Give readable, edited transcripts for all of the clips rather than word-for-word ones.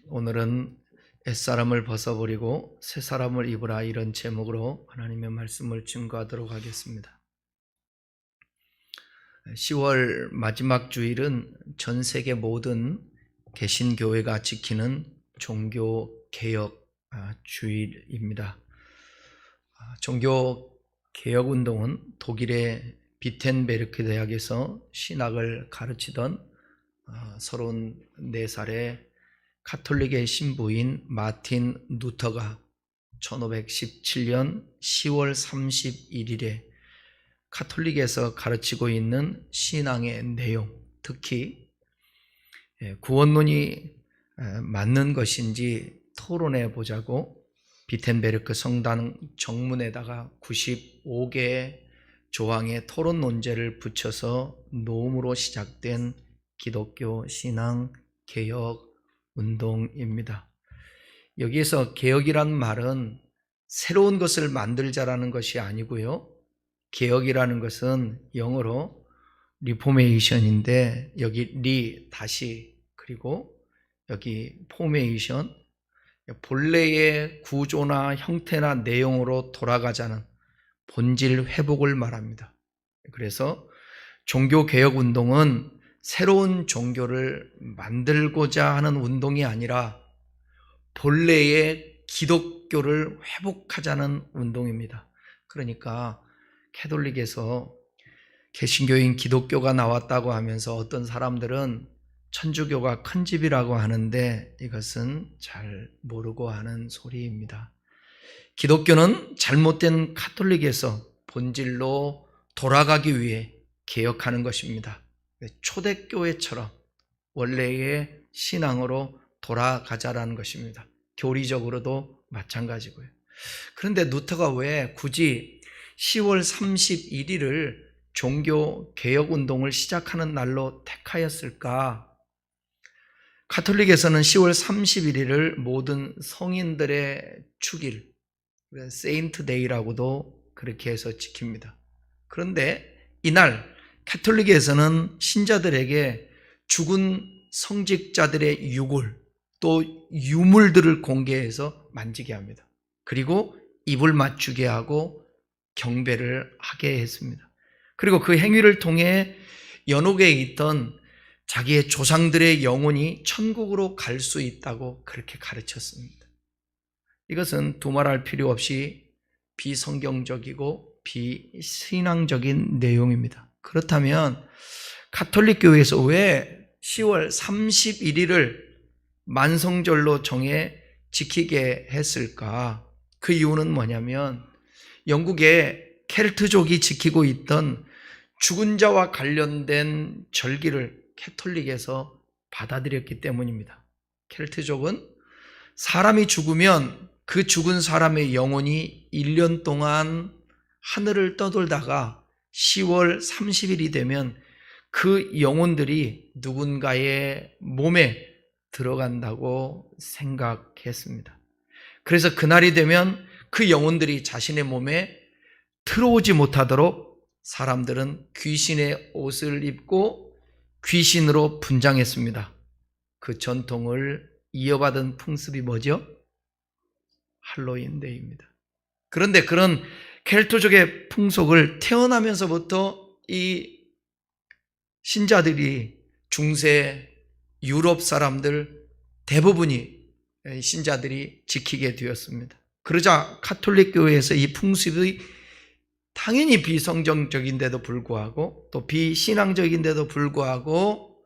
오늘은 옛사람을 벗어버리고 새사람을 입으라, 이런 제목으로 하나님의 말씀을 증거하도록 하겠습니다. 10월 마지막 주일은 전 세계 모든 개신교회가 지키는 종교개혁 주일입니다. 종교개혁운동은 독일의 비텐베르크 대학에서 신학을 가르치던 34살의 가톨릭의 신부인 마틴 루터가 1517년 10월 31일에 가톨릭에서 가르치고 있는 신앙의 내용, 특히 구원론이 맞는 것인지 토론해 보자고 비텐베르크 성당 정문에다가 95개의 조항의 토론 논제를 붙여서 놓음으로 시작된 기독교 신앙 개혁 운동입니다. 여기에서 개혁이란 말은 새로운 것을 만들자라는 것이 아니고요. 개혁이라는 것은 영어로 리포메이션인데, 여기 다시, 그리고 여기 포메이션, 본래의 구조나 형태나 내용으로 돌아가자는 본질 회복을 말합니다. 그래서 종교개혁 운동은 새로운 종교를 만들고자 하는 운동이 아니라 본래의 기독교를 회복하자는 운동입니다. 그러니까 캐톨릭에서 개신교인 기독교가 나왔다고 하면서 어떤 사람들은 천주교가 큰 집이라고 하는데, 이것은 잘 모르고 하는 소리입니다. 기독교는 잘못된 가톨릭에서 본질로 돌아가기 위해 개혁하는 것입니다. 초대교회처럼 원래의 신앙으로 돌아가자라는 것입니다. 교리적으로도 마찬가지고요. 그런데 루터가 왜 굳이 10월 31일을 종교개혁운동을 시작하는 날로 택하였을까? 가톨릭에서는 10월 31일을 모든 성인들의 축일, 세인트 데이라고도 그렇게 해서 지킵니다. 그런데 이날 가톨릭에서는 신자들에게 죽은 성직자들의 유골, 또 유물들을 공개해서 만지게 합니다. 그리고 입을 맞추게 하고 경배를 하게 했습니다. 그리고 그 행위를 통해 연옥에 있던 자기의 조상들의 영혼이 천국으로 갈 수 있다고 그렇게 가르쳤습니다. 이것은 두말할 필요 없이 비성경적이고 비신앙적인 내용입니다. 그렇다면 가톨릭 교회에서 왜 10월 31일을 만성절로 정해 지키게 했을까? 그 이유는 뭐냐면 영국의 켈트족이 지키고 있던 죽은 자와 관련된 절기를 캐톨릭에서 받아들였기 때문입니다. 켈트족은 사람이 죽으면 그 죽은 사람의 영혼이 1년 동안 하늘을 떠돌다가 10월 30일이 되면 그 영혼들이 누군가의 몸에 들어간다고 생각했습니다. 그래서 그날이 되면 그 영혼들이 자신의 몸에 들어오지 못하도록 사람들은 귀신의 옷을 입고 귀신으로 분장했습니다. 그 전통을 이어받은 풍습이 뭐죠? 할로윈데이입니다. 그런데 그런 켈트족의 풍속을 태어나면서부터 이 신자들이, 중세 유럽 사람들 대부분이 신자들이 지키게 되었습니다. 그러자 가톨릭 교회에서 이 풍습이 당연히 비성경적인데도 불구하고, 또 비신앙적인데도 불구하고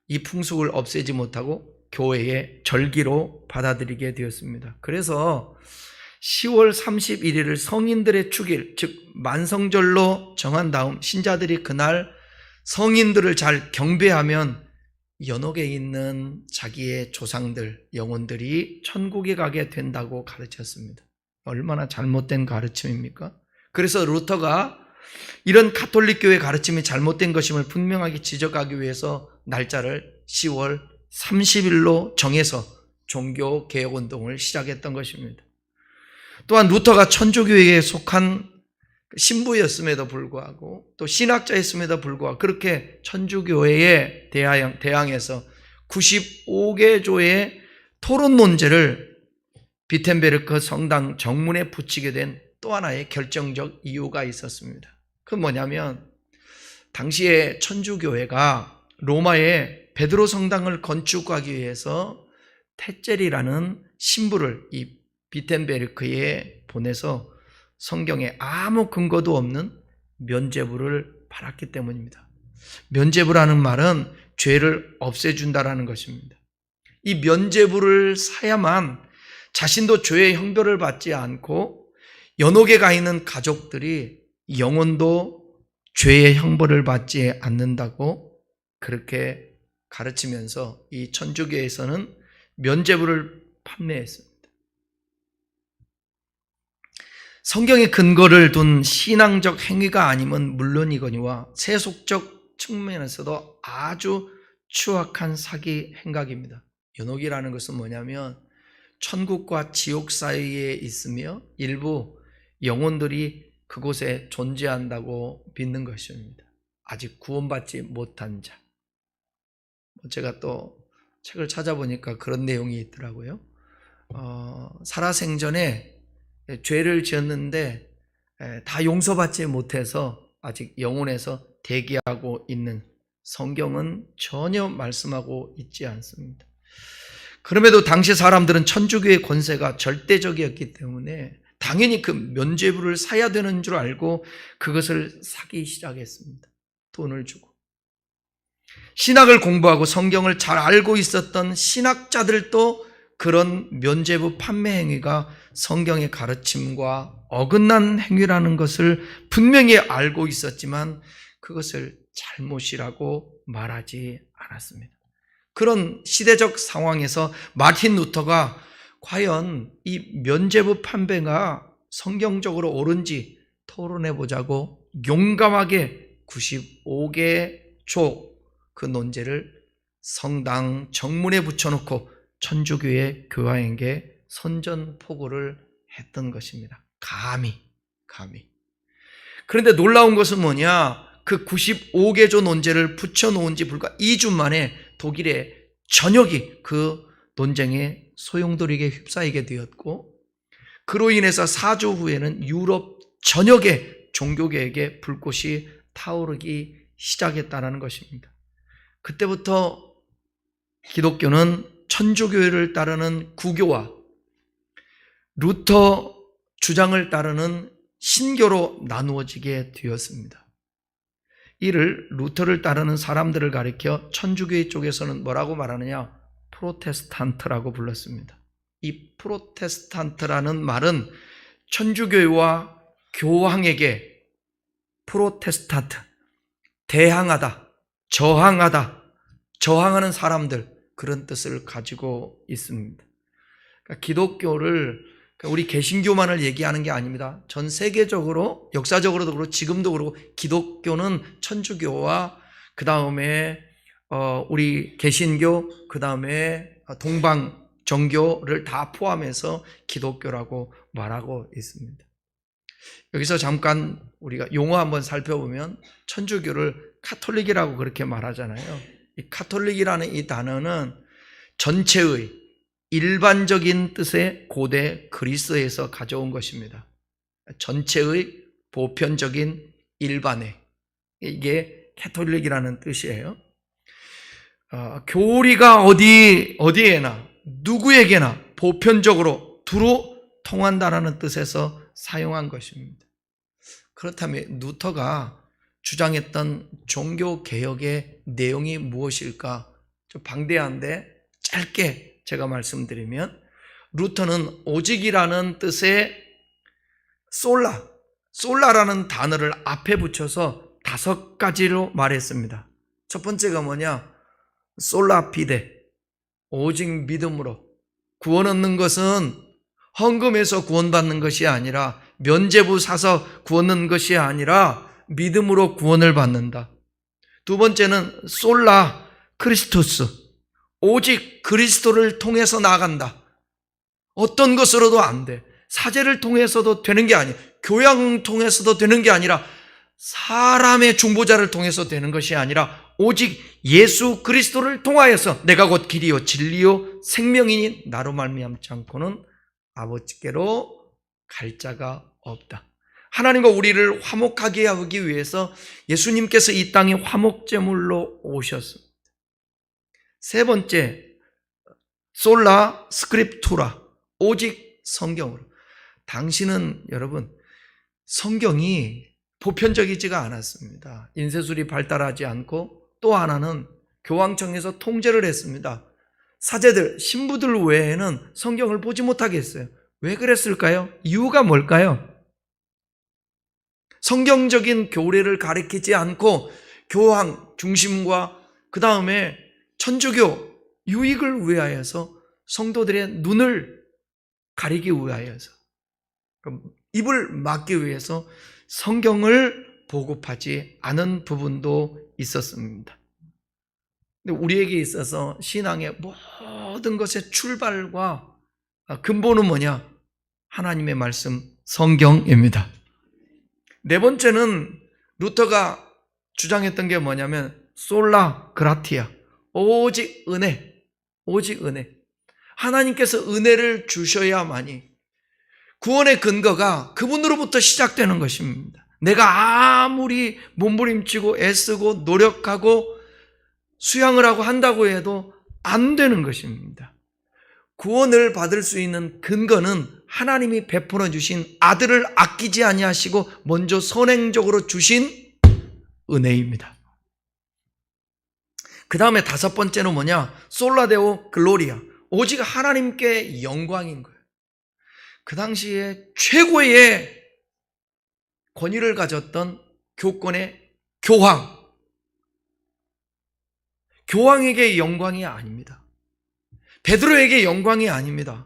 이 풍속을 없애지 못하고 교회의 절기로 받아들이게 되었습니다. 그래서 10월 31일을 성인들의 축일, 즉 만성절로 정한 다음 신자들이 그날 성인들을 잘 경배하면 연옥에 있는 자기의 조상들, 영혼들이 천국에 가게 된다고 가르쳤습니다. 얼마나 잘못된 가르침입니까? 그래서 루터가 이런 가톨릭 교회 가르침이 잘못된 것임을 분명하게 지적하기 위해서 날짜를 10월 30일로 정해서 종교개혁운동을 시작했던 것입니다. 또한 루터가 천주교회에 속한 신부였음에도 불구하고 또 신학자였음에도 불구하고 그렇게 천주교회에 대항해서 95개 조의 토론 논제를 비텐베르크 성당 정문에 붙이게 된 또 하나의 결정적 이유가 있었습니다. 그건 뭐냐면 당시에 천주교회가 로마에 베드로 성당을 건축하기 위해서 테젤이라는 신부를 이 비텐베르크에 보내서 성경에 아무 근거도 없는 면죄부를 받았기 때문입니다. 면죄부라는 말은 죄를 없애준다라는 것입니다. 이 면죄부를 사야만 자신도 죄의 형벌을 받지 않고 연옥에 가 있는 가족들이 영혼도 죄의 형벌을 받지 않는다고 그렇게 가르치면서 이 천주교에서는 면죄부를 판매했습니다. 성경의 근거를 둔 신앙적 행위가 아니면 물론이거니와 세속적 측면에서도 아주 추악한 사기 행각입니다. 연옥이라는 것은 뭐냐면 천국과 지옥 사이에 있으며 일부 영혼들이 그곳에 존재한다고 믿는 것입니다. 아직 구원받지 못한 자. 제가 또 책을 찾아보니까 그런 내용이 있더라고요. 살아생전에 죄를 지었는데 다 용서받지 못해서 아직 영혼에서 대기하고 있는, 성경은 전혀 말씀하고 있지 않습니다. 그럼에도 당시 사람들은 천주교의 권세가 절대적이었기 때문에 당연히 그 면죄부를 사야 되는 줄 알고 그것을 사기 시작했습니다. 돈을 주고. 신학을 공부하고 성경을 잘 알고 있었던 신학자들도 그런 면죄부 판매 행위가 성경의 가르침과 어긋난 행위라는 것을 분명히 알고 있었지만 그것을 잘못이라고 말하지 않았습니다. 그런 시대적 상황에서 마틴 루터가 과연 이 면죄부 판매가 성경적으로 옳은지 토론해 보자고 용감하게 95개 조 그 논제를 성당 정문에 붙여놓고 천주교의 교황에게 선전포고를 했던 것입니다. 감히. 그런데 놀라운 것은 뭐냐? 그 95개 조 논제를 붙여놓은 지 불과 2주 만에 독일의 전역이 그 논쟁에 소용돌이게 휩싸이게 되었고, 그로 인해서 4주 후에는 유럽 전역의 종교계에게 불꽃이 타오르기 시작했다는 것입니다. 그때부터 기독교는 천주교회를 따르는 구교와 루터 주장을 따르는 신교로 나누어지게 되었습니다. 이를 루터를 따르는 사람들을 가리켜 천주교회 쪽에서는 뭐라고 말하느냐? 프로테스탄트라고 불렀습니다. 이 프로테스탄트라는 말은 천주교회와 교황에게 프로테스탄트, 대항하다, 저항하는 사람들, 그런 뜻을 가지고 있습니다. 그러니까 기독교를 우리 개신교만을 얘기하는 게 아닙니다. 전 세계적으로, 역사적으로도 그렇고 지금도 그렇고 기독교는 천주교와 그 다음에 우리 개신교, 그 다음에 동방 정교를 다 포함해서 기독교라고 말하고 있습니다. 여기서 잠깐 우리가 용어 한번 살펴보면 천주교를 카톨릭이라고 그렇게 말하잖아요. 이 카톨릭이라는 이 단어는 전체의 일반적인 뜻의 고대 그리스에서 가져온 것입니다. 전체의 보편적인 일반의, 이게 카톨릭이라는 뜻이에요. 교리가 어디에나 누구에게나 보편적으로 두루 통한다라는 뜻에서 사용한 것입니다. 그렇다면 루터가 주장했던 종교개혁의 내용이 무엇일까? 좀 방대한데 짧게 제가 말씀드리면, 루터는 오직이라는 뜻의 솔라라는 단어를 앞에 붙여서 5가지로 말했습니다. 첫 번째가 뭐냐? 솔라피데, 오직 믿음으로. 구원 얻는 것은 헌금해서 구원받는 것이 아니라, 면죄부 사서 구원 얻는 것이 아니라 믿음으로 구원을 받는다. 두 번째는 솔라 크리스토스, 오직 그리스도를 통해서 나아간다. 어떤 것으로도 안 돼. 사제를 통해서도 되는 게 아니에요. 교양 통해서도 되는 게 아니라 사람의 중보자를 통해서 되는 것이 아니라 오직 예수 그리스도를 통하여서 내가 곧 길이요 진리요 생명이니 나로 말미암지 않고는 아버지께로 갈 자가 없다. 하나님과 우리를 화목하게 하기 위해서 예수님께서 이 땅에 화목제물로 오셨습니다. 세 번째, 솔라 스크립투라, 오직 성경으로. 당신은 여러분 성경이 보편적이지가 않았습니다. 인쇄술이 발달하지 않고 또 하나는 교황청에서 통제를 했습니다. 사제들, 신부들 외에는 성경을 보지 못하게 했어요. 왜 그랬을까요? 이유가 뭘까요? 성경적인 교례를 가리키지 않고 교황 중심과 그 다음에 천주교 유익을 위하여서 성도들의 눈을 가리기 위하여서 입을 막기 위해서 성경을 보급하지 않은 부분도 있었습니다. 근데 우리에게 있어서 신앙의 모든 것의 출발과 근본은 뭐냐? 하나님의 말씀 성경입니다. 네 번째는 루터가 주장했던 게 뭐냐면 솔라 그라티아, 오직 은혜, 오직 은혜. 하나님께서 은혜를 주셔야만이 구원의 근거가 그분으로부터 시작되는 것입니다. 내가 아무리 몸부림치고 애쓰고 노력하고 수양을 하고 한다고 해도 안 되는 것입니다. 구원을 받을 수 있는 근거는 하나님이 베풀어 주신 아들을 아끼지 아니하시고 먼저 선행적으로 주신 은혜입니다. 그 다음에 다섯 번째는 뭐냐? 솔라데오 글로리아, 오직 하나님께 영광인 거예요. 그 당시에 최고의 권위를 가졌던 교권의 교황에게 영광이 아닙니다. 베드로에게 영광이 아닙니다.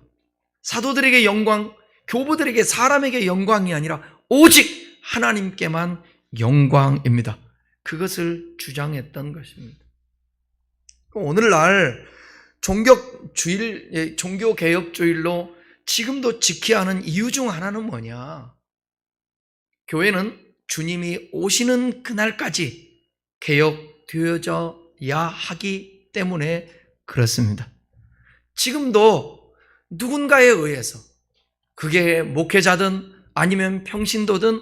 사도들에게 영광, 교부들에게 사람에게 영광이 아니라 오직 하나님께만 영광입니다. 그것을 주장했던 것입니다. 오늘날 종교개혁주일로 지금도 지켜야 하는 이유 중 하나는 뭐냐? 교회는 주님이 오시는 그날까지 개혁되어져야 하기 때문에 그렇습니다. 지금도 누군가에 의해서, 그게 목회자든 아니면 평신도든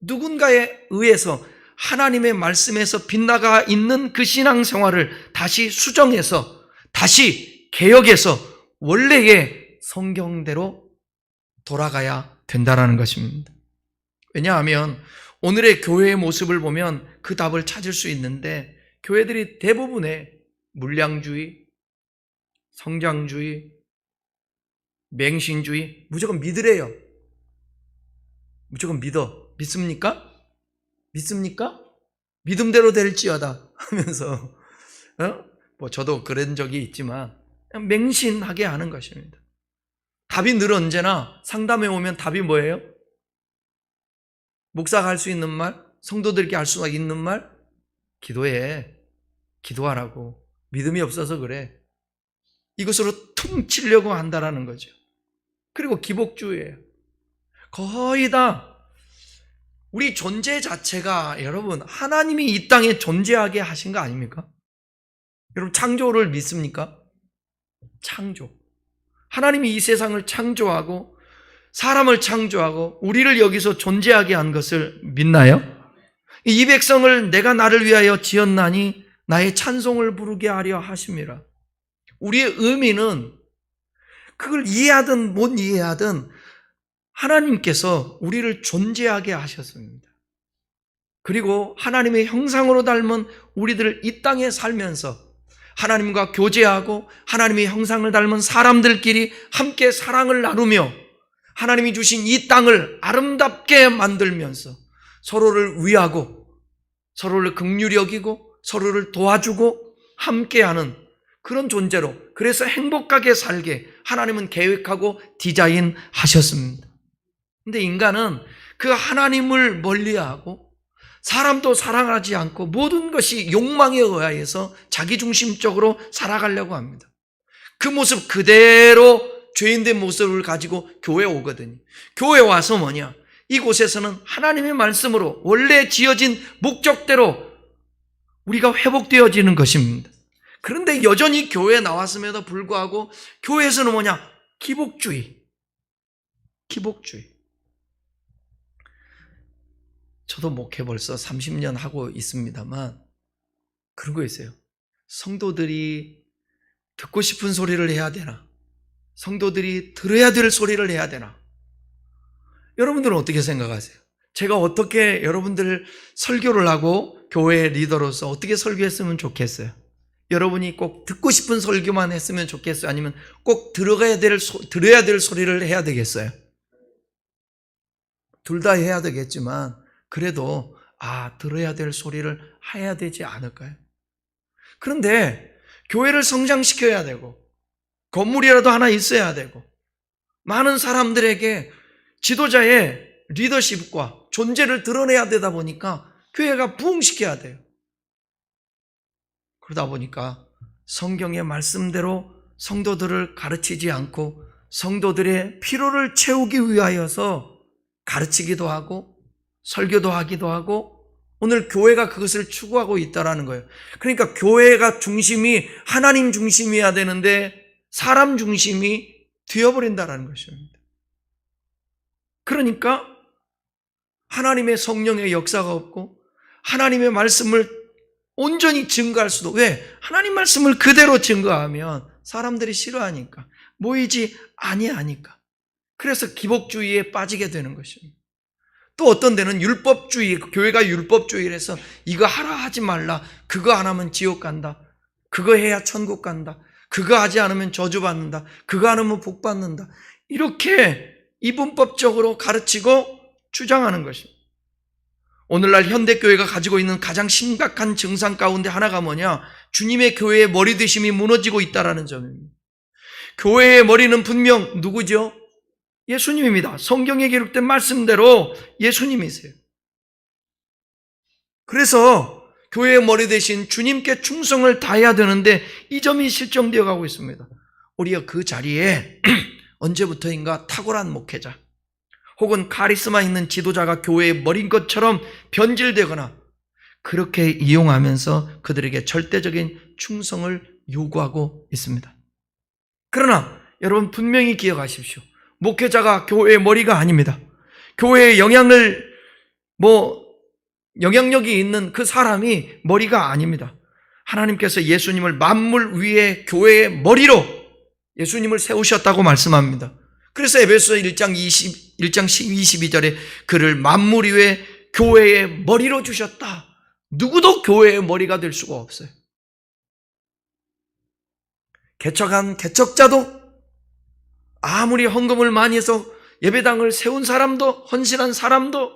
누군가에 의해서 하나님의 말씀에서 빗나가 있는 그 신앙생활을 다시 수정해서 다시 개혁해서 원래의 성경대로 돌아가야 된다는 것입니다. 왜냐하면 오늘의 교회의 모습을 보면 그 답을 찾을 수 있는데 교회들이 대부분의 물량주의, 성장주의, 맹신주의, 무조건 믿으래요. 무조건 믿습니까? 믿습니까? 믿음대로 될지어다 하면서 저도 그런 적이 있지만 그냥 맹신하게 하는 것입니다. 답이 늘 언제나 상담에 오면 답이 뭐예요? 목사가 할 수 있는 말, 성도들에게 할 수 있는 말, 기도해, 기도하라고. 믿음이 없어서 그래. 이것으로 퉁치려고 한다라는 거죠. 그리고 기복주의예요. 거의 다 우리 존재 자체가 여러분 하나님이 이 땅에 존재하게 하신 거 아닙니까? 여러분 창조를 믿습니까? 창조. 하나님이 이 세상을 창조하고 사람을 창조하고 우리를 여기서 존재하게 한 것을 믿나요? 이 백성을 내가 나를 위하여 지었나니 나의 찬송을 부르게 하려 하심이라. 우리의 의미는 그걸 이해하든 못 이해하든 하나님께서 우리를 존재하게 하셨습니다. 그리고 하나님의 형상으로 닮은 우리들을 이 땅에 살면서 하나님과 교제하고 하나님의 형상을 닮은 사람들끼리 함께 사랑을 나누며 하나님이 주신 이 땅을 아름답게 만들면서 서로를 위하고 서로를 긍휼히 여기고 서로를 도와주고 함께하는 그런 존재로, 그래서 행복하게 살게 하나님은 계획하고 디자인하셨습니다. 근데 인간은 그 하나님을 멀리하고 사람도 사랑하지 않고 모든 것이 욕망에 의해서 자기중심적으로 살아가려고 합니다. 그 모습 그대로 죄인된 모습을 가지고 교회에 오거든요. 교회 와서 뭐냐? 이곳에서는 하나님의 말씀으로 원래 지어진 목적대로 우리가 회복되어지는 것입니다. 그런데 여전히 교회에 나왔음에도 불구하고 교회에서는 뭐냐? 기복주의. 저도 목회 벌써 30년 하고 있습니다만 그런 거 있어요. 성도들이 듣고 싶은 소리를 해야 되나? 성도들이 들어야 될 소리를 해야 되나? 여러분들은 어떻게 생각하세요? 제가 어떻게 여러분들 설교를 하고 교회 리더로서 어떻게 설교했으면 좋겠어요? 여러분이 꼭 듣고 싶은 설교만 했으면 좋겠어요? 아니면 꼭 들어야 될 소리를 해야 되겠어요? 둘 다 해야 되겠지만 그래도 들어야 될 소리를 해야 되지 않을까요? 그런데 교회를 성장시켜야 되고 건물이라도 하나 있어야 되고 많은 사람들에게 지도자의 리더십과 존재를 드러내야 되다 보니까 교회가 부흥시켜야 돼요. 그러다 보니까 성경의 말씀대로 성도들을 가르치지 않고 성도들의 피로를 채우기 위하여서 가르치기도 하고 설교도 하기도 하고 오늘 교회가 그것을 추구하고 있다는 거예요. 그러니까 교회가 중심이 하나님 중심이어야 되는데 사람 중심이 되어버린다는 것입니다. 그러니까 하나님의 성령의 역사가 없고 하나님의 말씀을 온전히 증거할 수도, 왜? 하나님 말씀을 그대로 증거하면 사람들이 싫어하니까, 모이지 아니하니까. 그래서 기복주의에 빠지게 되는 것입니다. 또 어떤 데는 율법주의, 교회가 율법주의를 해서 이거 하라 하지 말라, 그거 안 하면 지옥 간다, 그거 해야 천국 간다, 그거 하지 않으면 저주받는다, 그거 안 하면 복 받는다, 이렇게 이분법적으로 가르치고 주장하는 것입니다. 오늘날 현대교회가 가지고 있는 가장 심각한 증상 가운데 하나가 뭐냐? 주님의 교회의 머리 되심이 무너지고 있다는 점입니다. 교회의 머리는 분명 누구죠? 예수님입니다. 성경에 기록된 말씀대로 예수님이세요. 그래서 교회의 머리 대신 주님께 충성을 다해야 되는데 이 점이 실종되어 가고 있습니다. 우리가 그 자리에 언제부터인가 탁월한 목회자 혹은 카리스마 있는 지도자가 교회의 머리인 것처럼 변질되거나 그렇게 이용하면서 그들에게 절대적인 충성을 요구하고 있습니다. 그러나 여러분 분명히 기억하십시오. 목회자가 교회의 머리가 아닙니다. 교회에 영향력이 있는 그 사람이 머리가 아닙니다. 하나님께서 예수님을 만물 위에 교회의 머리로 예수님을 세우셨다고 말씀합니다. 그래서 에베소서 1장 22절에 그를 만물 위에 교회의 머리로 주셨다. 누구도 교회의 머리가 될 수가 없어요. 개척한 개척자도 아무리 헌금을 많이 해서 예배당을 세운 사람도 헌신한 사람도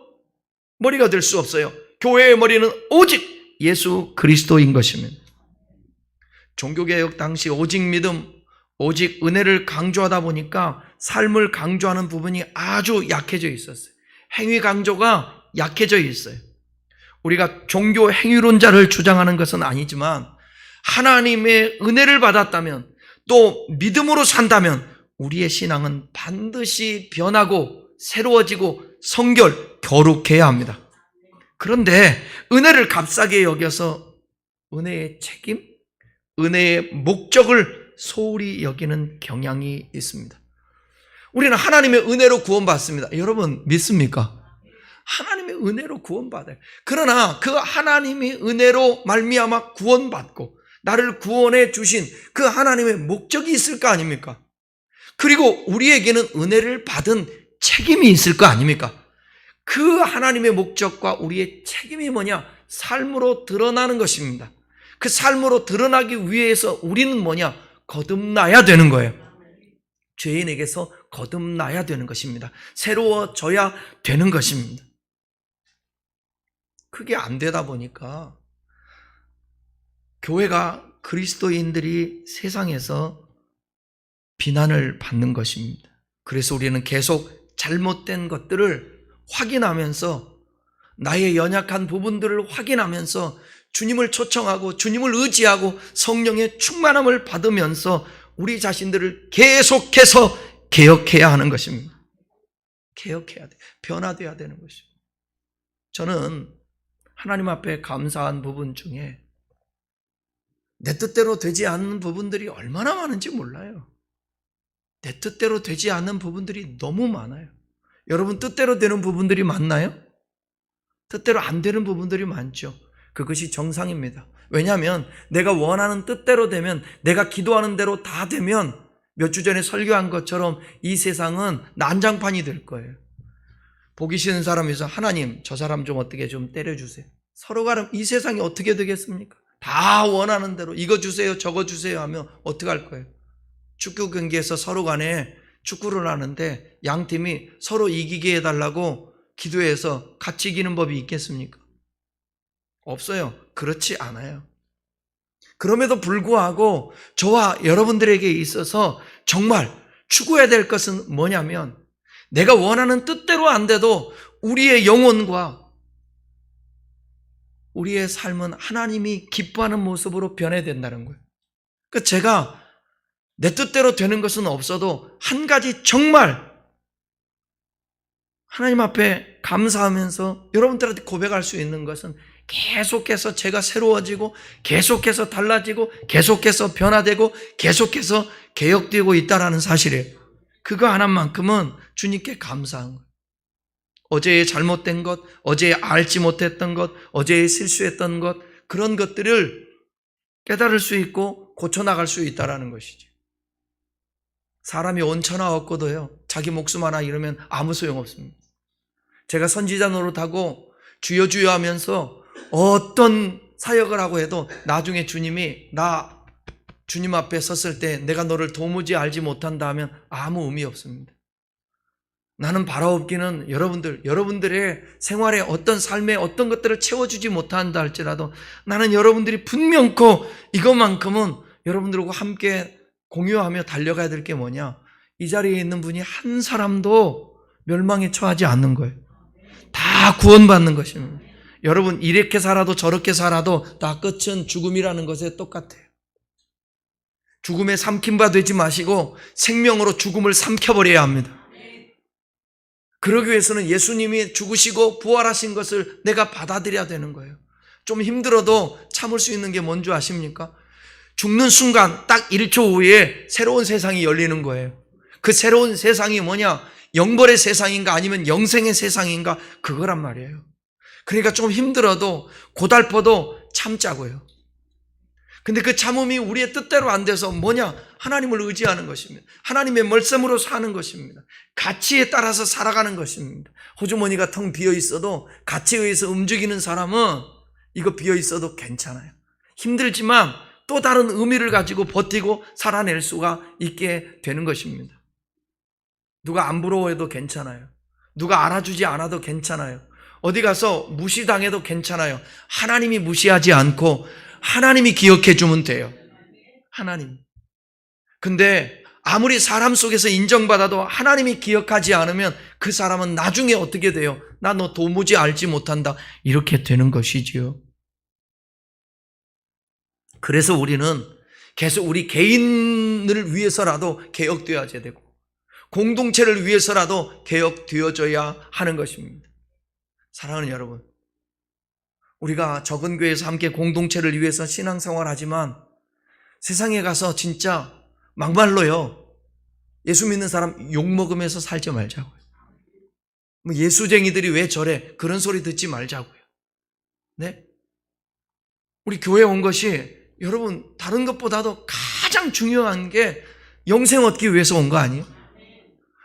머리가 될 수 없어요. 교회의 머리는 오직 예수 그리스도인 것입니다. 종교개혁 당시 오직 믿음, 오직 은혜를 강조하다 보니까 삶을 강조하는 부분이 아주 약해져 있었어요. 행위 강조가 약해져 있어요. 우리가 종교 행위론자를 주장하는 것은 아니지만 하나님의 은혜를 받았다면 또 믿음으로 산다면 우리의 신앙은 반드시 변하고 새로워지고 성결, 거룩해야 합니다. 그런데 은혜를 값싸게 여겨서 은혜의 책임, 은혜의 목적을 소홀히 여기는 경향이 있습니다. 우리는 하나님의 은혜로 구원받습니다. 여러분 믿습니까? 하나님의 은혜로 구원받아요. 그러나 그 하나님의 은혜로 말미암아 구원받고 나를 구원해 주신 그 하나님의 목적이 있을 거 아닙니까? 그리고 우리에게는 은혜를 받은 책임이 있을 거 아닙니까? 그 하나님의 목적과 우리의 책임이 뭐냐? 삶으로 드러나는 것입니다. 그 삶으로 드러나기 위해서 우리는 뭐냐? 거듭나야 되는 거예요. 죄인에게서 거듭나야 되는 것입니다. 새로워져야 되는 것입니다. 그게 안 되다 보니까 교회가 그리스도인들이 세상에서 비난을 받는 것입니다. 그래서 우리는 계속 잘못된 것들을 확인하면서 나의 연약한 부분들을 확인하면서 주님을 초청하고 주님을 의지하고 성령의 충만함을 받으면서 우리 자신들을 계속해서 개혁해야 하는 것입니다. 개혁해야 돼. 변화돼야 되는 것이죠. 저는 하나님 앞에 감사한 부분 중에 내 뜻대로 되지 않는 부분들이 얼마나 많은지 몰라요. 내 뜻대로 되지 않는 부분들이 너무 많아요. 여러분 뜻대로 되는 부분들이 많나요? 뜻대로 안 되는 부분들이 많죠. 그것이 정상입니다. 왜냐하면 내가 원하는 뜻대로 되면, 내가 기도하는 대로 다 되면 몇 주 전에 설교한 것처럼 이 세상은 난장판이 될 거예요. 보기 싫은 사람에서 하나님 저 사람 좀 어떻게 좀 때려주세요. 서로가 이 세상이 어떻게 되겠습니까? 다 원하는 대로 이거 주세요 저거 주세요 하면 어떡할 거예요? 축구 경기에서 서로 간에 축구를 하는데 양팀이 서로 이기게 해달라고 기도해서 같이 이기는 법이 있겠습니까? 없어요. 그렇지 않아요. 그럼에도 불구하고 저와 여러분들에게 있어서 정말 추구해야 될 것은 뭐냐면, 내가 원하는 뜻대로 안 돼도 우리의 영혼과 우리의 삶은 하나님이 기뻐하는 모습으로 변해야 된다는 거예요. 그러니까 제가 내 뜻대로 되는 것은 없어도 한 가지 정말 하나님 앞에 감사하면서 여러분들한테 고백할 수 있는 것은, 계속해서 제가 새로워지고 계속해서 달라지고 계속해서 변화되고 계속해서 개혁되고 있다는 사실이에요. 그거 하나만큼은 주님께 감사한 거예요. 어제의 잘못된 것, 어제의 알지 못했던 것, 어제의 실수했던 것, 그런 것들을 깨달을 수 있고 고쳐나갈 수 있다는 것이죠. 사람이 온천하 얻고도요, 자기 목숨 하나 잃으면 아무 소용없습니다. 제가 선지자 노릇하고 주여 주여 하면서 어떤 사역을 하고 해도 나중에 주님이 나 주님 앞에 섰을 때 내가 너를 도무지 알지 못한다 하면 아무 의미 없습니다. 나는 바라옵기는 여러분들의 생활에 어떤 삶에 어떤 것들을 채워주지 못한다 할지라도 나는 여러분들이 분명코 이것만큼은 여러분들과 함께 공유하며 달려가야 될 게 뭐냐, 이 자리에 있는 분이 한 사람도 멸망에 처하지 않는 거예요. 다 구원받는 것입니다. 여러분 이렇게 살아도 저렇게 살아도 다 끝은 죽음이라는 것에 똑같아요. 죽음에 삼킨 바 되지 마시고 생명으로 죽음을 삼켜버려야 합니다. 그러기 위해서는 예수님이 죽으시고 부활하신 것을 내가 받아들여야 되는 거예요. 좀 힘들어도 참을 수 있는 게 뭔지 아십니까? 죽는 순간 딱 1초 후에 새로운 세상이 열리는 거예요. 그 새로운 세상이 뭐냐? 영벌의 세상인가 아니면 영생의 세상인가, 그거란 말이에요. 그러니까 좀 힘들어도 고달퍼도 참자고요. 근데 그 참음이 우리의 뜻대로 안 돼서 뭐냐? 하나님을 의지하는 것입니다. 하나님의 말씀으로 사는 것입니다. 가치에 따라서 살아가는 것입니다. 호주머니가 텅 비어 있어도 가치에 의해서 움직이는 사람은 이거 비어 있어도 괜찮아요. 힘들지만 또 다른 의미를 가지고 버티고 살아낼 수가 있게 되는 것입니다. 누가 안 부러워해도 괜찮아요. 누가 알아주지 않아도 괜찮아요. 어디 가서 무시당해도 괜찮아요. 하나님이 무시하지 않고 하나님이 기억해 주면 돼요. 하나님. 근데 아무리 사람 속에서 인정받아도 하나님이 기억하지 않으면 그 사람은 나중에 어떻게 돼요? 나 너 도무지 알지 못한다. 이렇게 되는 것이지요. 그래서 우리는 계속 우리 개인을 위해서라도 개혁되어야 되고 공동체를 위해서라도 개혁되어져야 하는 것입니다. 사랑하는 여러분, 우리가 적은 교회에서 함께 공동체를 위해서 신앙생활하지만 세상에 가서 진짜 막말로요, 예수 믿는 사람 욕먹으면서 살지 말자고요. 뭐 예수쟁이들이 왜 저래, 그런 소리 듣지 말자고요. 네? 우리 교회에 온 것이 여러분 다른 것보다도 가장 중요한 게 영생 얻기 위해서 온 거 아니에요?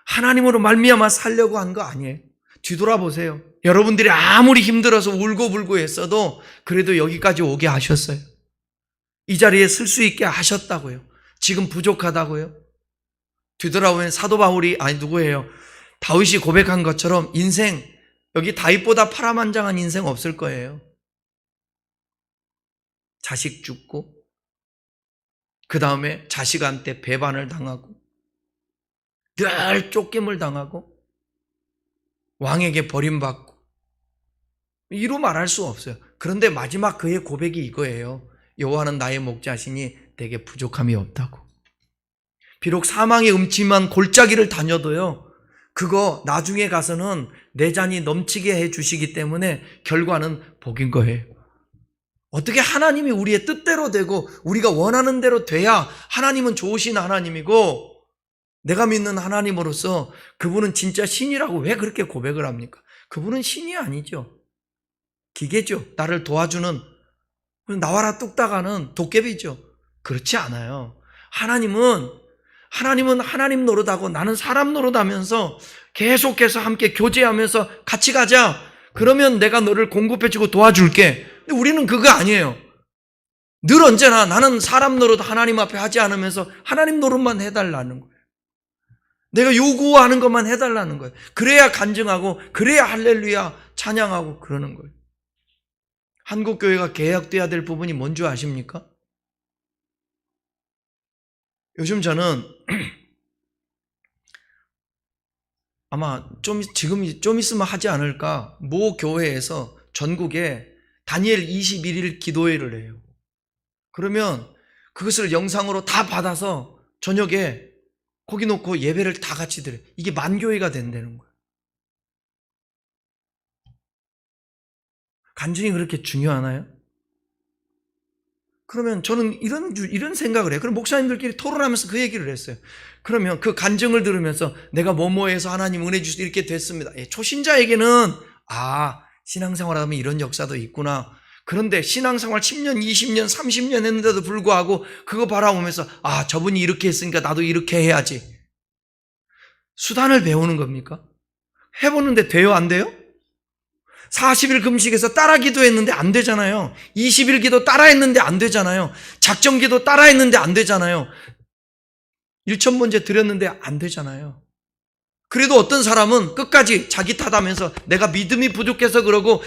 하나님으로 말미암아 살려고 한 거 아니에요? 뒤돌아보세요. 여러분들이 아무리 힘들어서 울고불고 했어도 그래도 여기까지 오게 하셨어요. 이 자리에 설 수 있게 하셨다고요. 지금 부족하다고요? 뒤돌아보면 사도 바울이, 누구예요? 다윗이 고백한 것처럼 인생, 여기 다윗보다 파란만장한 인생 없을 거예요. 자식 죽고 그 다음에 자식한테 배반을 당하고 늘 쫓김을 당하고 왕에게 버림받고 이루 말할 수 없어요. 그런데 마지막 그의 고백이 이거예요. 여호와는 나의 목자시니 내게 부족함이 없다고. 비록 사망의 음침한 골짜기를 다녀도요, 그거 나중에 가서는 내 잔이 넘치게 해 주시기 때문에 결과는 복인 거예요. 어떻게 하나님이 우리의 뜻대로 되고 우리가 원하는 대로 돼야 하나님은 좋으신 하나님이고 내가 믿는 하나님으로서 그분은 진짜 신이라고 왜 그렇게 고백을 합니까? 그분은 신이 아니죠. 기계죠. 나를 도와주는, 나와라 뚝딱하는 도깨비죠. 그렇지 않아요. 하나님은 하나님 노릇하고 나는 사람 노릇하면서 계속해서 함께 교제하면서 같이 가자. 그러면 내가 너를 공급해주고 도와줄게. 근데 우리는 그거 아니에요. 늘 언제나 나는 사람 노릇 하나님 앞에 하지 않으면서 하나님 노릇만 해달라는 거예요. 내가 요구하는 것만 해달라는 거예요. 그래야 간증하고 그래야 할렐루야 찬양하고 그러는 거예요. 한국교회가 개혁돼야 될 부분이 뭔지 아십니까? 요즘 저는 아마 좀 있으면 하지 않을까, 모 교회에서 전국에 다니엘 21일 기도회를 해요. 그러면 그것을 영상으로 다 받아서 저녁에 거기 놓고 예배를 다 같이 드려요. 이게 만교회가 된다는 거예요. 간증이 그렇게 중요하나요? 그러면 저는 이런 생각을 해요. 그럼 목사님들끼리 토론하면서 그 얘기를 했어요. 그러면 그 간증을 들으면서 내가 뭐뭐해서 하나님 은혜 주셔서 이렇게 됐습니다. 초신자에게는 신앙생활 하면 이런 역사도 있구나. 그런데 신앙생활 10년, 20년, 30년 했는데도 불구하고 그거 바라보면서 저분이 이렇게 했으니까 나도 이렇게 해야지. 수단을 배우는 겁니까? 해보는데 돼요, 안 돼요? 40일 금식에서 따라 기도했는데 안 되잖아요. 20일 기도 따라 했는데 안 되잖아요. 작정 기도 따라 했는데 안 되잖아요. 일천번제 드렸는데 안 되잖아요. 그래도 어떤 사람은 끝까지 자기 탓하면서 내가 믿음이 부족해서 그러고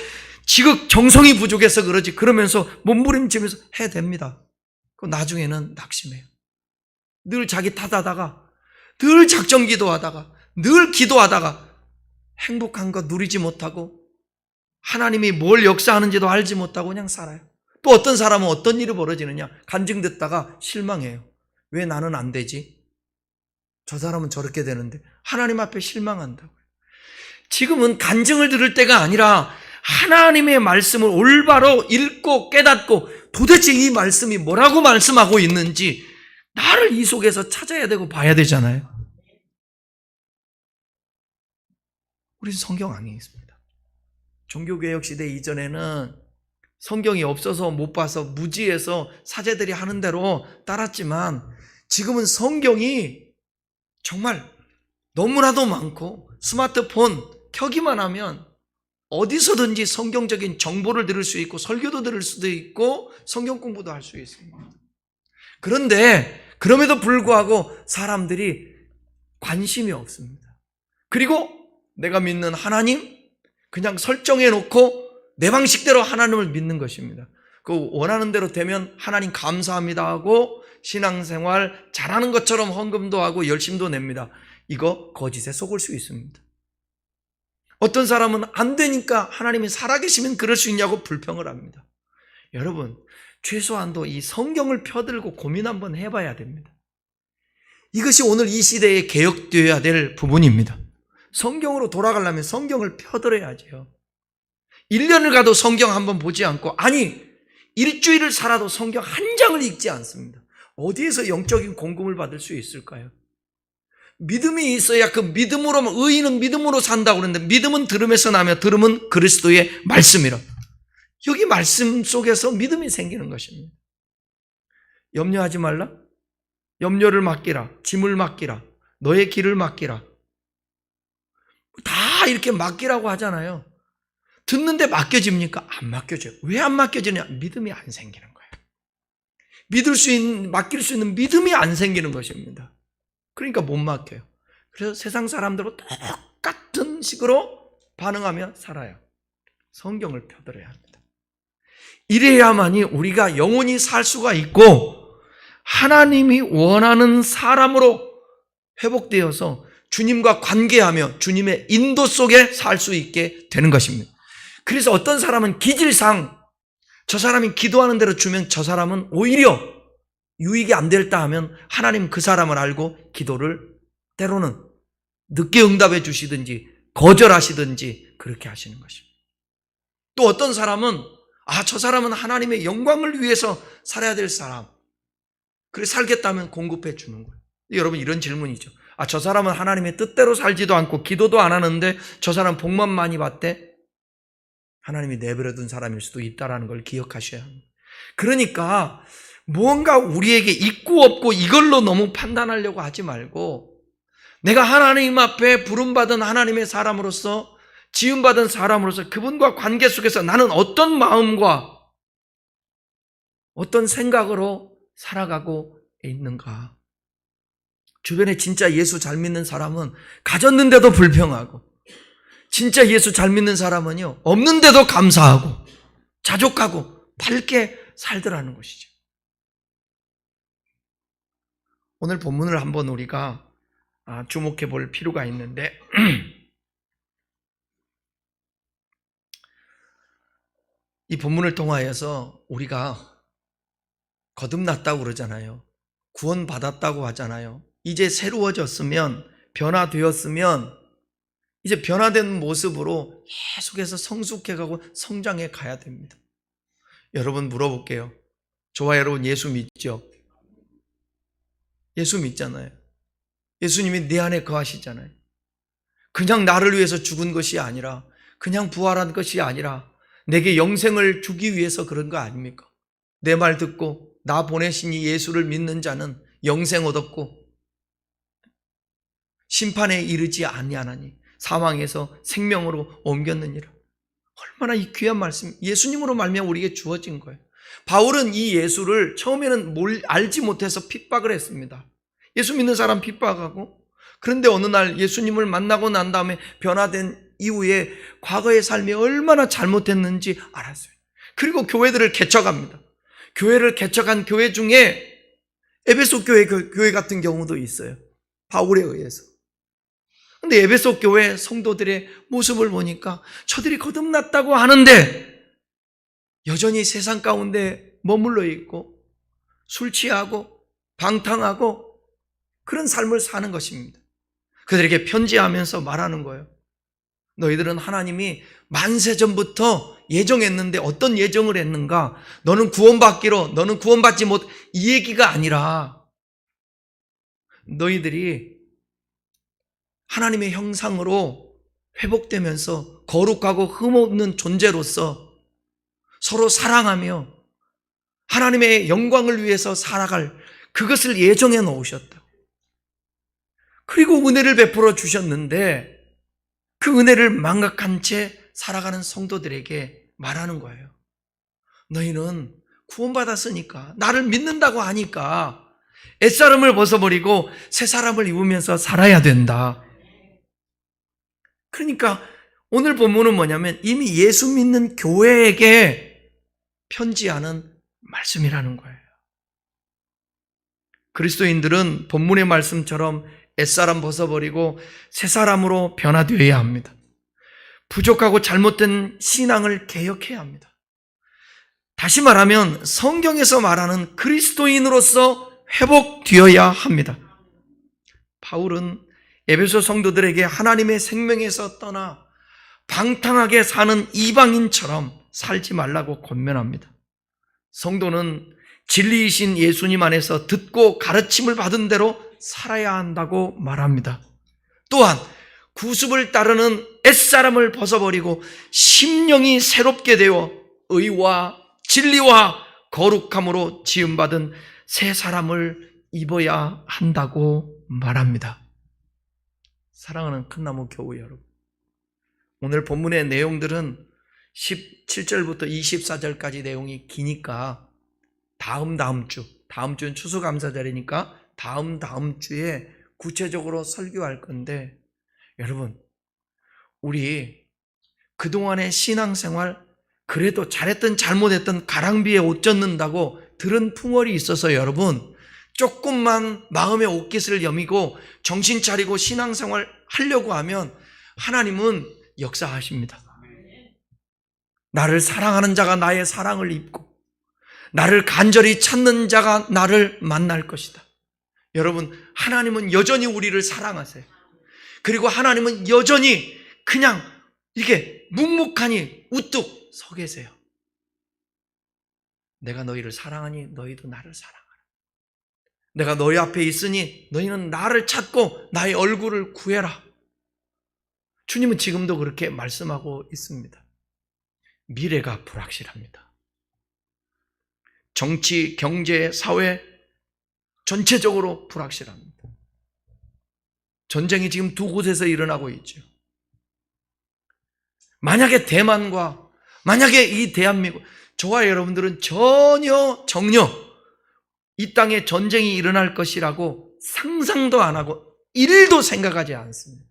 지극 정성이 부족해서 그러지 그러면서 몸부림치면서 해댑니다. 나중에는 낙심해요. 늘 자기 탓하다가 늘 작정 기도하다가 늘 기도하다가 행복한 거 누리지 못하고 하나님이 뭘 역사하는지도 알지 못하고 그냥 살아요. 또 어떤 사람은 어떤 일이 벌어지느냐, 간증 듣다가 실망해요. 왜 나는 안 되지? 저 사람은 저렇게 되는데. 하나님 앞에 실망한다고요. 지금은 간증을 들을 때가 아니라 하나님의 말씀을 올바로 읽고 깨닫고 도대체 이 말씀이 뭐라고 말씀하고 있는지 나를 이 속에서 찾아야 되고 봐야 되잖아요. 우리는 성경 안에 있습니다. 종교개혁 시대 이전에는 성경이 없어서 못 봐서 무지해서 사제들이 하는 대로 따랐지만 지금은 성경이 정말 너무나도 많고 스마트폰 켜기만 하면 어디서든지 성경적인 정보를 들을 수 있고 설교도 들을 수도 있고 성경 공부도 할 수 있습니다. 그런데 그럼에도 불구하고 사람들이 관심이 없습니다. 그리고 내가 믿는 하나님 그냥 설정해 놓고 내 방식대로 하나님을 믿는 것입니다. 그 원하는 대로 되면 하나님 감사합니다 하고 신앙생활 잘하는 것처럼 헌금도 하고 열심도 냅니다. 이거 거짓에 속을 수 있습니다. 어떤 사람은 안 되니까 하나님이 살아계시면 그럴 수 있냐고 불평을 합니다. 여러분, 최소한도 이 성경을 펴들고 고민 한번 해봐야 됩니다. 이것이 오늘 이 시대에 개혁되어야 될 부분입니다. 성경으로 돌아가려면 성경을 펴들어야죠. 1년을 가도 성경 한번 보지 않고, 일주일을 살아도 성경 한 장을 읽지 않습니다. 어디에서 영적인 공급을 받을 수 있을까요? 믿음이 있어야 그 믿음으로, 의인은 믿음으로 산다고 그러는데 믿음은 들음에서 나며 들음은 그리스도의 말씀이라. 여기 말씀 속에서 믿음이 생기는 것입니다. 염려하지 말라. 염려를 맡기라. 짐을 맡기라. 너의 길을 맡기라. 다 이렇게 맡기라고 하잖아요. 듣는데 맡겨집니까? 안 맡겨져요. 왜 안 맡겨지냐? 믿음이 안 생기는 거예요. 맡길 수 있는 믿음이 안 생기는 것입니다. 그러니까 못 맡겨요. 그래서 세상 사람들과 똑같은 식으로 반응하며 살아요. 성경을 펴들어야 합니다. 이래야만이 우리가 영원히 살 수가 있고 하나님이 원하는 사람으로 회복되어서 주님과 관계하며 주님의 인도 속에 살 수 있게 되는 것입니다. 그래서 어떤 사람은 기질상 저 사람이 기도하는 대로 주면 저 사람은 오히려 유익이 안 될다 하면 하나님 그 사람을 알고 기도를 때로는 늦게 응답해 주시든지 거절하시든지 그렇게 하시는 것입니다. 또 어떤 사람은 저 사람은 하나님의 영광을 위해서 살아야 될 사람, 그래 살겠다면 공급해 주는 거예요. 여러분, 이런 질문이죠. 저 사람은 하나님의 뜻대로 살지도 않고 기도도 안 하는데 저 사람 복만 많이 받대? 하나님이 내버려 둔 사람일 수도 있다는 걸 기억하셔야 합니다. 그러니까 무언가 우리에게 있고 없고 이걸로 너무 판단하려고 하지 말고, 내가 하나님 앞에 부름받은 하나님의 사람으로서, 지음받은 사람으로서 그분과 관계 속에서 나는 어떤 마음과 어떤 생각으로 살아가고 있는가. 주변에 진짜 예수 잘 믿는 사람은 가졌는데도 불평하고, 진짜 예수 잘 믿는 사람은요, 없는데도 감사하고 자족하고 밝게 살더라는 것이죠. 오늘 본문을 한번 우리가 주목해 볼 필요가 있는데, 이 본문을 통하여서 우리가 거듭났다고 그러잖아요. 구원받았다고 하잖아요. 이제 새로워졌으면, 변화되었으면 이제 변화된 모습으로 계속해서 성숙해가고 성장해 가야 됩니다. 여러분, 물어볼게요. 저와 여러분 예수 믿죠? 예수 믿잖아요. 예수님이 내 안에 거하시잖아요. 그냥 나를 위해서 죽은 것이 아니라, 그냥 부활한 것이 아니라 내게 영생을 주기 위해서 그런 거 아닙니까? 내 말 듣고 나 보내신 이 예수를 믿는 자는 영생 얻었고 심판에 이르지 아니하나니 사망에서 생명으로 옮겼느니라. 얼마나 이 귀한 말씀, 예수님으로 말미암아 우리에게 주어진 거예요. 바울은 이 예수를 처음에는 알지 못해서 핍박을 했습니다. 예수 믿는 사람 핍박하고, 그런데 어느 날 예수님을 만나고 난 다음에 변화된 이후에 과거의 삶이 얼마나 잘못했는지 알았어요. 그리고 교회들을 개척합니다. 교회를 개척한 교회 중에 에베소 교회 같은 경우도 있어요. 바울에 의해서. 근데 에베소 교회 성도들의 모습을 보니까 저들이 거듭났다고 하는데 여전히 세상 가운데 머물러 있고 술 취하고 방탕하고 그런 삶을 사는 것입니다. 그들에게 편지하면서 말하는 거예요. 너희들은 하나님이 만세전부터 예정했는데 어떤 예정을 했는가? 너는 구원받기로, 너는 구원받지 못, 이 얘기가 아니라 너희들이 하나님의 형상으로 회복되면서 거룩하고 흠없는 존재로서 서로 사랑하며 하나님의 영광을 위해서 살아갈, 그것을 예정해 놓으셨다. 그리고 은혜를 베풀어 주셨는데 그 은혜를 망각한 채 살아가는 성도들에게 말하는 거예요. 너희는 구원받았으니까, 나를 믿는다고 하니까 옛사람을 벗어버리고 새 사람을 입으면서 살아야 된다. 그러니까 오늘 본문은 뭐냐면 이미 예수 믿는 교회에게 편지하는 말씀이라는 거예요. 그리스도인들은 본문의 말씀처럼 옛사람 벗어버리고 새 사람으로 변화되어야 합니다. 부족하고 잘못된 신앙을 개혁해야 합니다. 다시 말하면 성경에서 말하는 그리스도인으로서 회복되어야 합니다. 바울은 에베소 성도들에게 하나님의 생명에서 떠나 방탕하게 사는 이방인처럼 살지 말라고 권면합니다. 성도는 진리이신 예수님 안에서 듣고 가르침을 받은 대로 살아야 한다고 말합니다. 또한 구습을 따르는 옛사람을 벗어버리고 심령이 새롭게 되어 의와 진리와 거룩함으로 지음받은 새 사람을 입어야 한다고 말합니다. 사랑하는 큰나무 교우 여러분, 오늘 본문의 내용들은 17절부터 24절까지 내용이 기니까 다음 주는 추수감사절이니까 다음 주에 구체적으로 설교할 건데, 여러분, 우리 그동안의 신앙생활 그래도 잘했든 잘못했든 가랑비에 옷 젖는다고 들은 풍월이 있어서 여러분 조금만 마음의 옷깃을 여미고 정신 차리고 신앙생활 하려고 하면 하나님은 역사하십니다. 나를 사랑하는 자가 나의 사랑을 입고 나를 간절히 찾는 자가 나를 만날 것이다. 여러분, 하나님은 여전히 우리를 사랑하세요. 그리고 하나님은 여전히 그냥 이렇게 묵묵하니 우뚝 서 계세요. 내가 너희를 사랑하니 너희도 나를 사랑하라. 내가 너희 앞에 있으니 너희는 나를 찾고 나의 얼굴을 구해라. 주님은 지금도 그렇게 말씀하고 있습니다. 미래가 불확실합니다. 정치, 경제, 사회 전체적으로 불확실합니다. 전쟁이 지금 두 곳에서 일어나고 있죠. 만약에 대만과 만약에 이 대한민국, 저와 여러분들은 전혀 이 땅에 전쟁이 일어날 것이라고 상상도 안 하고 1도 생각하지 않습니다.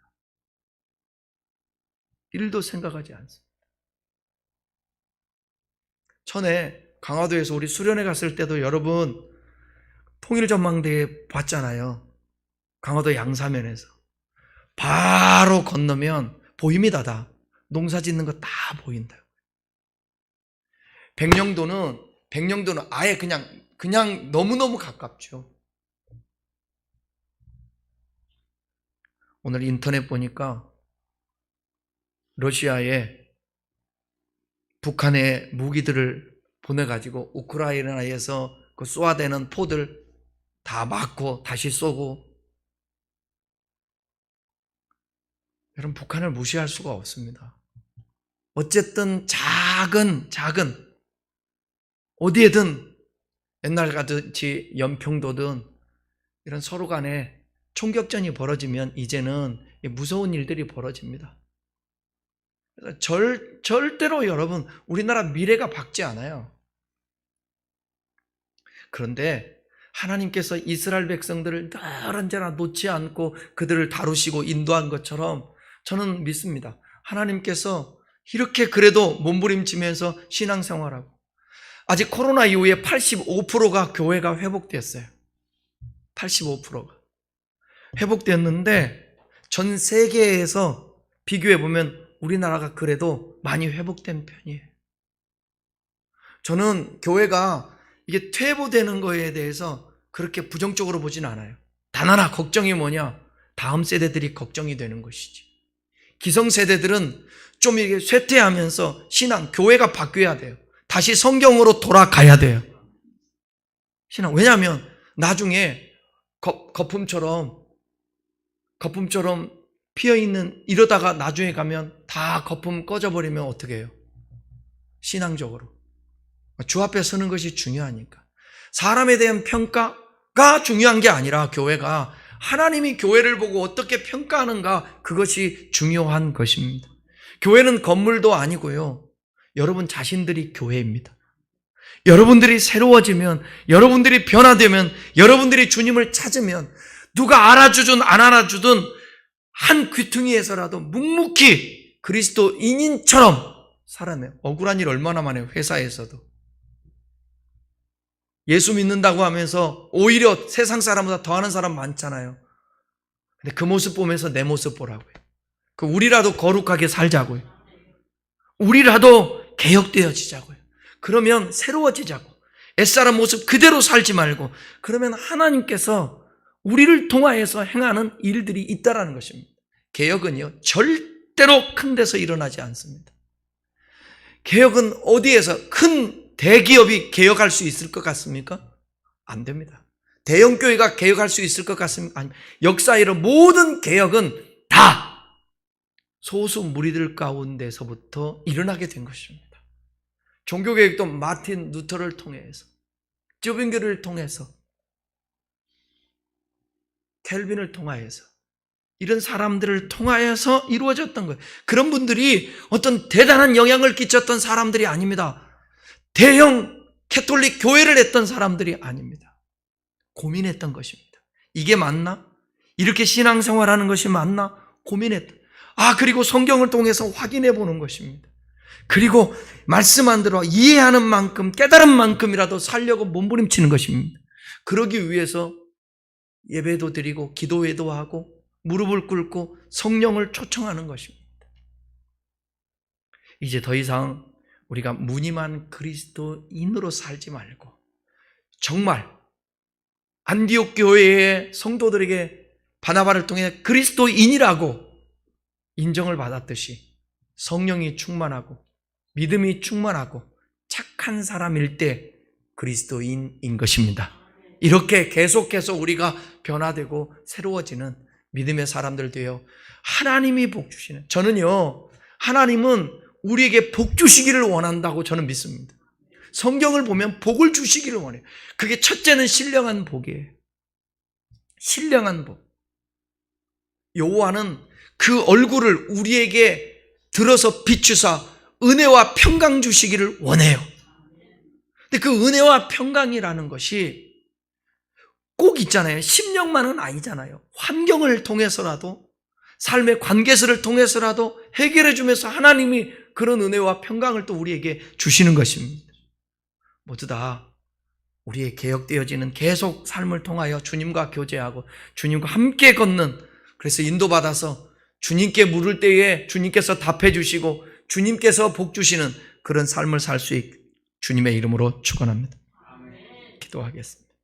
1도 생각하지 않습니다. 전에 강화도에서 우리 수련회 갔을 때도 여러분 통일전망대에 봤잖아요. 강화도 양사면에서 바로 건너면 보입니다. 다 농사 짓는 거 다 보인다. 백령도는 아예 그냥 너무너무 가깝죠. 오늘 인터넷 보니까 러시아에 북한의 무기들을 보내가지고 우크라이나에서 그 쏘아대는 포들 다 막고 다시 쏘고. 여러분, 북한을 무시할 수가 없습니다. 어쨌든 작은 어디에든 옛날 같이 연평도든 이런 서로 간에 총격전이 벌어지면 이제는 무서운 일들이 벌어집니다. 그래서 절대로 여러분 우리나라 미래가 밝지 않아요. 그런데 하나님께서 이스라엘 백성들을 늘 언제나 놓지 않고 그들을 다루시고 인도한 것처럼 저는 믿습니다. 하나님께서 이렇게 그래도 몸부림치면서 신앙생활하고 아직 코로나 이후에 85%가 교회가 회복됐어요. 85%가 회복됐는데 전 세계에서 비교해보면 우리나라가 그래도 많이 회복된 편이에요. 저는 교회가 이게 퇴보되는 거에 대해서 그렇게 부정적으로 보진 않아요. 단 하나 걱정이 뭐냐? 다음 세대들이 걱정이 되는 것이지. 기성세대들은 좀 이게 쇠퇴하면서 신앙, 교회가 바뀌어야 돼요. 다시 성경으로 돌아가야 돼요. 신앙. 왜냐하면 나중에 거품처럼 피어있는, 이러다가 나중에 가면 다 거품 꺼져버리면 어떻게 해요? 신앙적으로. 주 앞에 서는 것이 중요하니까. 사람에 대한 평가가 중요한 게 아니라 교회가 하나님이 교회를 보고 어떻게 평가하는가, 그것이 중요한 것입니다. 교회는 건물도 아니고요. 여러분 자신들이 교회입니다. 여러분들이 새로워지면, 여러분들이 변화되면, 여러분들이 주님을 찾으면 누가 알아주든 안 알아주든 한 귀퉁이에서라도 묵묵히 그리스도인인처럼 살아내요. 억울한 일 얼마나 많아요. 회사에서도. 예수 믿는다고 하면서 오히려 세상 사람보다 더하는 사람 많잖아요. 근데 그 모습 보면서 내 모습 보라고요. 우리라도 거룩하게 살자고요. 우리라도 개혁되어지자고요. 그러면 새로워지자고. 옛사람 모습 그대로 살지 말고, 그러면 하나님께서 우리를 통하여서 행하는 일들이 있다라는 것입니다. 개혁은요, 절대로 큰 데서 일어나지 않습니다. 개혁은 어디에서, 큰 대기업이 개혁할 수 있을 것 같습니까? 안 됩니다. 대형교회가 개혁할 수 있을 것 같습니까? 아니, 역사의 모든 개혁은 다 소수 무리들 가운데서부터 일어나게 된 것입니다. 종교개혁도 마틴 루터를 통해서, 쯔빙교를 통해서, 켈빈을 통하여서, 이런 사람들을 통하여서 이루어졌던 거예요. 그런 분들이 어떤 대단한 영향을 끼쳤던 사람들이 아닙니다. 대형 캐톨릭 교회를 했던 사람들이 아닙니다. 고민했던 것입니다. 이게 맞나? 이렇게 신앙생활하는 것이 맞나? 고민했던. 그리고 성경을 통해서 확인해 보는 것입니다. 그리고 말씀 안 들어 이해하는 만큼, 깨달은 만큼이라도 살려고 몸부림치는 것입니다. 그러기 위해서 예배도 드리고 기도회도 하고 무릎을 꿇고 성령을 초청하는 것입니다. 이제 더 이상 우리가 무늬만 그리스도인으로 살지 말고 정말 안디옥 교회의 성도들에게 바나바를 통해 그리스도인이라고 인정을 받았듯이 성령이 충만하고 믿음이 충만하고 착한 사람일 때 그리스도인인 것입니다. 이렇게 계속해서 우리가 변화되고 새로워지는 믿음의 사람들 되어 하나님이 복 주시는, 저는요, 하나님은 우리에게 복 주시기를 원한다고 저는 믿습니다. 성경을 보면 복을 주시기를 원해요. 그게 첫째는 신령한 복이에요. 신령한 복. 여호와는 그 얼굴을 우리에게 들어서 비추사 은혜와 평강 주시기를 원해요. 근데 그 은혜와 평강이라는 것이 꼭 있잖아요. 심령만은 아니잖아요. 환경을 통해서라도, 삶의 관계설을 통해서라도 해결해 주면서 하나님이 그런 은혜와 평강을 또 우리에게 주시는 것입니다. 모두 다 우리의 개혁되어지는 계속 삶을 통하여 주님과 교제하고 주님과 함께 걷는, 그래서 인도받아서 주님께 물을 때에 주님께서 답해 주시고 주님께서 복 주시는 그런 삶을 살 수 있게 주님의 이름으로 축원합니다. 기도하겠습니다.